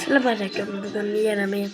Assalomu alaykum. Bugun yana men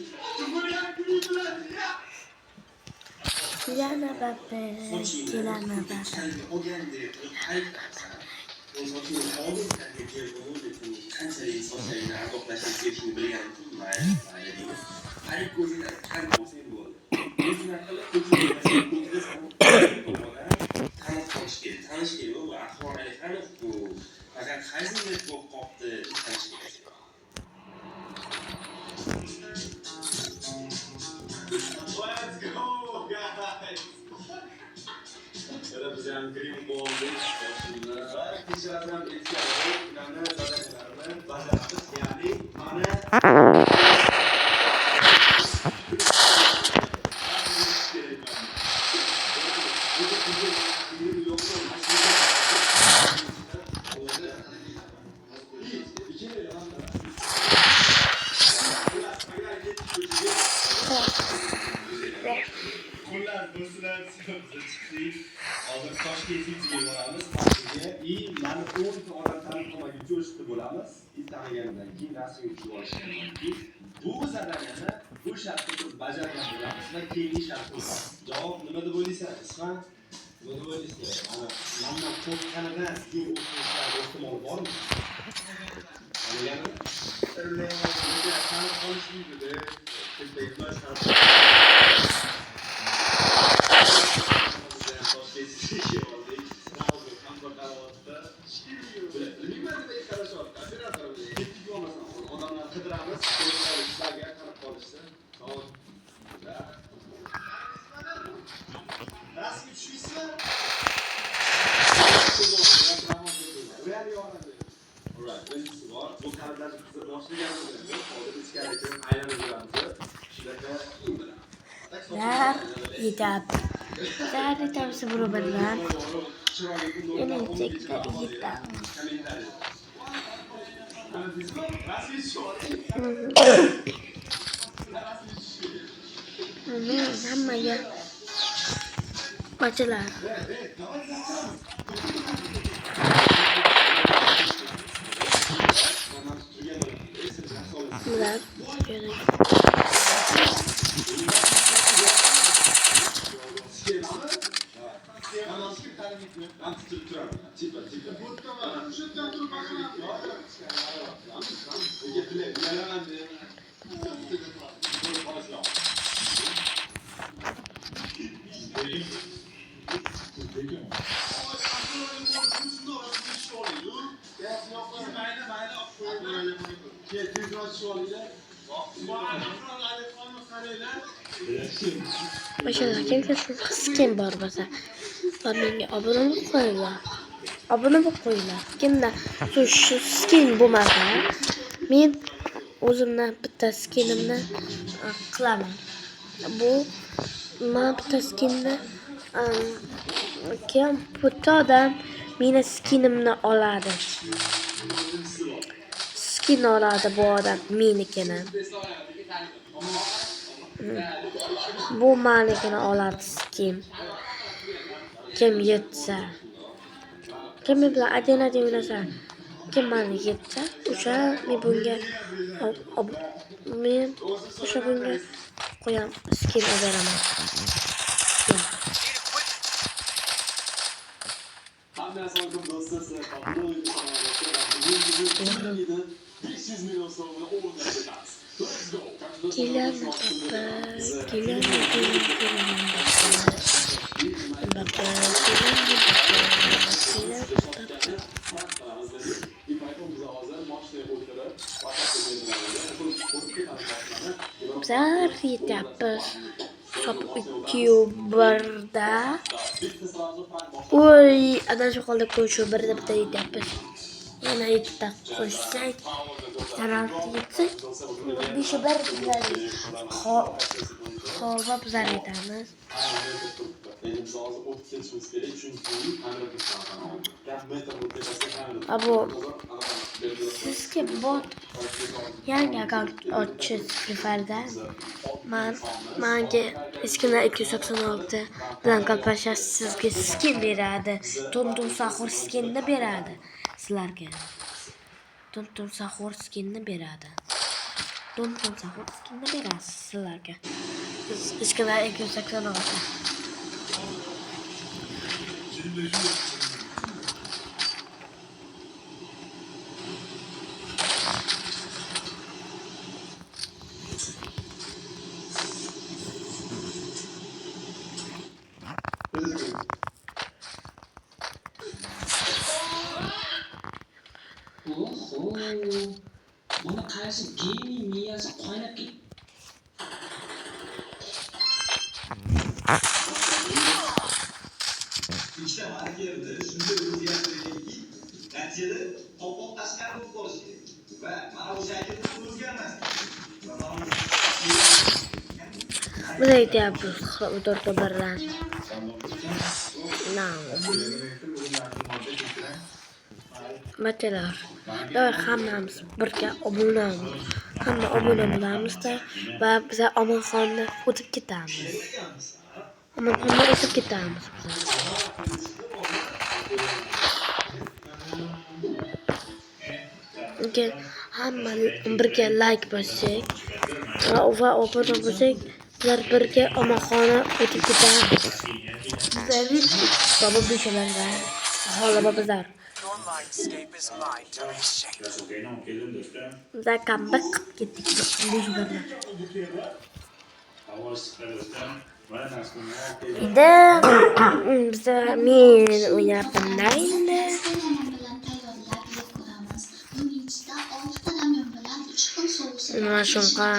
Hozir Toshkentga boramiz, Toshkentga. Mani 12 odamdan ko'maga jo'shqi bo'lamiz. Tanigandan keyin rasmiy tushib olishgandan keyin bu zadaniyani bu shartda biz bajargan bo'lamiz va keyingi shartimiz. Javob nima deb o'ylaysan? Isfan, nima deb o'ylaysan? Mandan qo'rqqanidan keyin o'qishlar ehtimol bormi? Ya'ni qani qolishmaydi. Dari tahun sebelumnya ini cek kita sama ya bacalah berat Maşallah kimse skin var basa. Menga obuna qo'yinglar. Obuna qo'yinglar. Kimda shu skin bo'lmasa, men o'zimdan bitta skinimni qilaman. Bu men bitta skinni kim bitta odam meni skinimni oladi. Skin oladi bu odam menikini. Bu malikini oladi skin. Kim yetsa. Kim bilan adena o'ynasa, kim mani yetsa, o'sha men bunga men o'sha bunga qo'yam skin beraman. Bizlar yetyapmiz. Shop YouTuberda. Oy, adashib qoldik shu birda bitta yetyapmiz. Yana ikkita qo'shsak, kanal yetsak, 5 Hozir bizlar yetamiz. Abo sizga bot yangi akkaunt ochish Freefire'da menga eskina 296 bilan qalpasha sizga skin beradi. Tumtum sahur skinni beradi sizlarga. Tumtum sahur skinni beradi. Do'nton sahur skinni berasiz sizlarga. Ichkilar 286. Oho. Buni qaysi geniy miyasi qaynab ikkita mani keldi, shunday o'zgartirganki, natijada topoq tashqari bo'lib qolishi kerak. Va mana o'sha shaklda o'zgarmasdi. Biz aytyapmiz, o'tirdi birdan. Batalar. Davr hammamiz birga obuna bo'lamiz. Hamma obuna bo'lamizda va biz Omonxonni o'tib ketamiz. Omonxonni o'tib ketamiz biz. Lekin hamma birga like bossak va obuna bo'lsak, bizlar birga Omonxonni o'tib ketamiz. Bizlar baba beshalarda g'olaba bizlar. Bizlar comeback qilib ketdik beshalarda. Endi bizda men o'ynayapman endi. Mana shunqa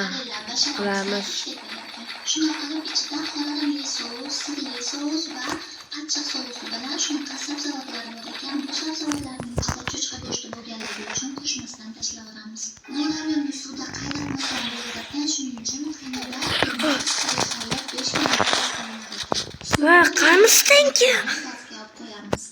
qilamiz. Shuna qilib ichida qora rangli sous, sirli sous va achchiq sous bilan shunaqa sabzavotlar bor ekan. Bu sabzavotlarning ichida cho'chqa go'shti bo'lganligi uchun qo'shmasdan tashlaveramiz. Bu ramyonni suvda qaynatmasdan bo'ladi. Shuning uchun qaynatib 5 minut qaynatamiz. Va qamishdanki qo'yamiz.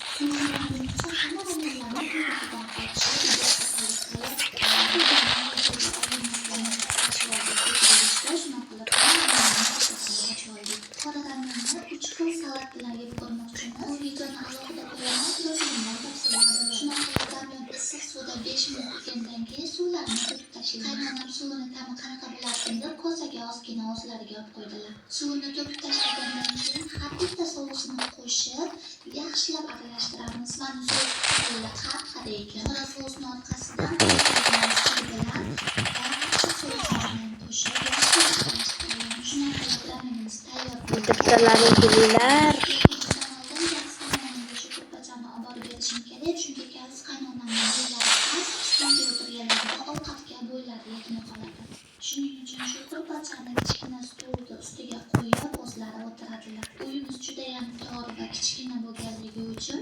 Qaynonam suvini ta'mi qanaqa bo'larkin deb kosaga ozgina o'zlariga olib qo'ydilar. Suvini to'kib tashlagandan keyin har bitta sousini qo'shib, yaxshilab aralashtiramiz. Mana sous har ekan. Qora sousni orqasidan bilan sousni qo'shib yaxshilab shunaqa qilamiz. Tayyor. bittalarni kelinglar. Chunki kalisi qaynonamning bo'ylari past, stolga o'tirganlarida ovqatga bo'ylari yetmay qoladi. Shuning uchun shu ko'rpachani kichkina stulga ustiga qo'yib o'zlari o'tiradilar. Uyimiz juda ham tor va kichkina bo'lganligi uchun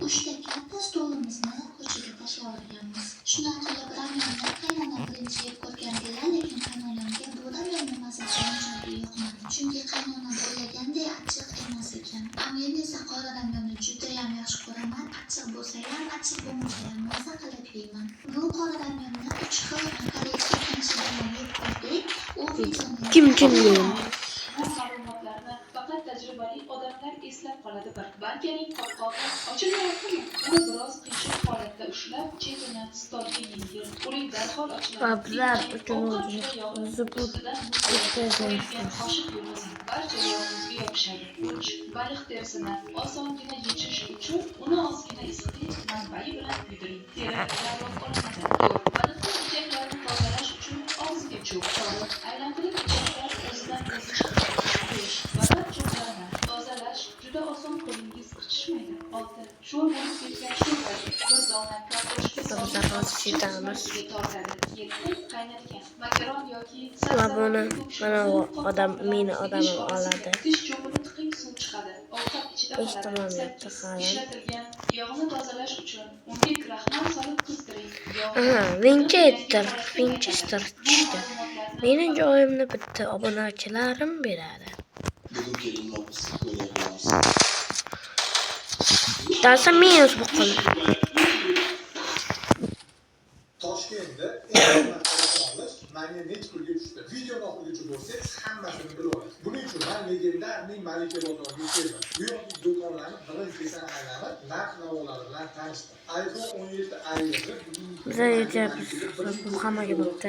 3 ta katta stolimizni ko'chaga tashlab olganmiz. Shunday qilib ramyonni qaynonam birinchi yeb ko'rgandilar, lekin qaynonamga bu ramyonni mazasi unchalik yoqmadi. Chunki qaynonam o'ylaganday achchiq emas ekan. Men esa qora ramyonni juda ham yaxshi ko'raman. Achchiq bo'lsa ham, achchiq bo'lmasa ham maza qilib yeyman. Bu qora ramyonni 3 xil koreys kimchi bilan yeb ko'rdik. U videoni Kimchining Bu ma'lumotlarni faqat tajribali odamlar eslab qoladi. Bankaning qopqog'i ochilmayaptimi? Uni biroz qiyshiq holatda ushlab, chetini stolga yengil. Uning darhol ochiladi. Bizlar uchun o'zi bu Qoshiq yumasi barcha yog'imizga yopishadi. Uch baliq terisini osongina yechish uchun uni ozgina issiqlik manbai bilan kuydiring. Teri lavlab olinadi. Baliqning ichaklarini tozalash uchun og'ziga cho'p solib, aylantirib ichaklar o'zidan o'zi chiqadi. Baliq cho'plarini tozalash juda oson, qo'lingiz qichishmaydi. 6 sho'r bo'lib ketgan sho'rvaga bir dona kartoshka yetamiz. tortadi. 7 qaynatgan makaron yoki Va buni mana bu odam meni odamim oladi. tish cho'pini tiqing, suv chiqadi. Ovqat ichida Besh tomon yoqda qalam. ishlatilgan yog'ni tozalash uchun unga kraxmal solib qizdiring. Winchester tushdi. Meni joyimni bitta obunachilarim beradi. Dasa minus bu qilib. Toshkentda manga net pulga tushdi. Videoni oxirigacha ko'rsangiz hammasini bilib olasiz. Buning uchun men legendarniy Malika bozoriga keldim. Bu yoqdagi do'konlarni birinchidan aylanib, narx-navolar bilan tanishdim. iPhone 17 Air Biz aytyapmiz, bu hammaga bo'pti.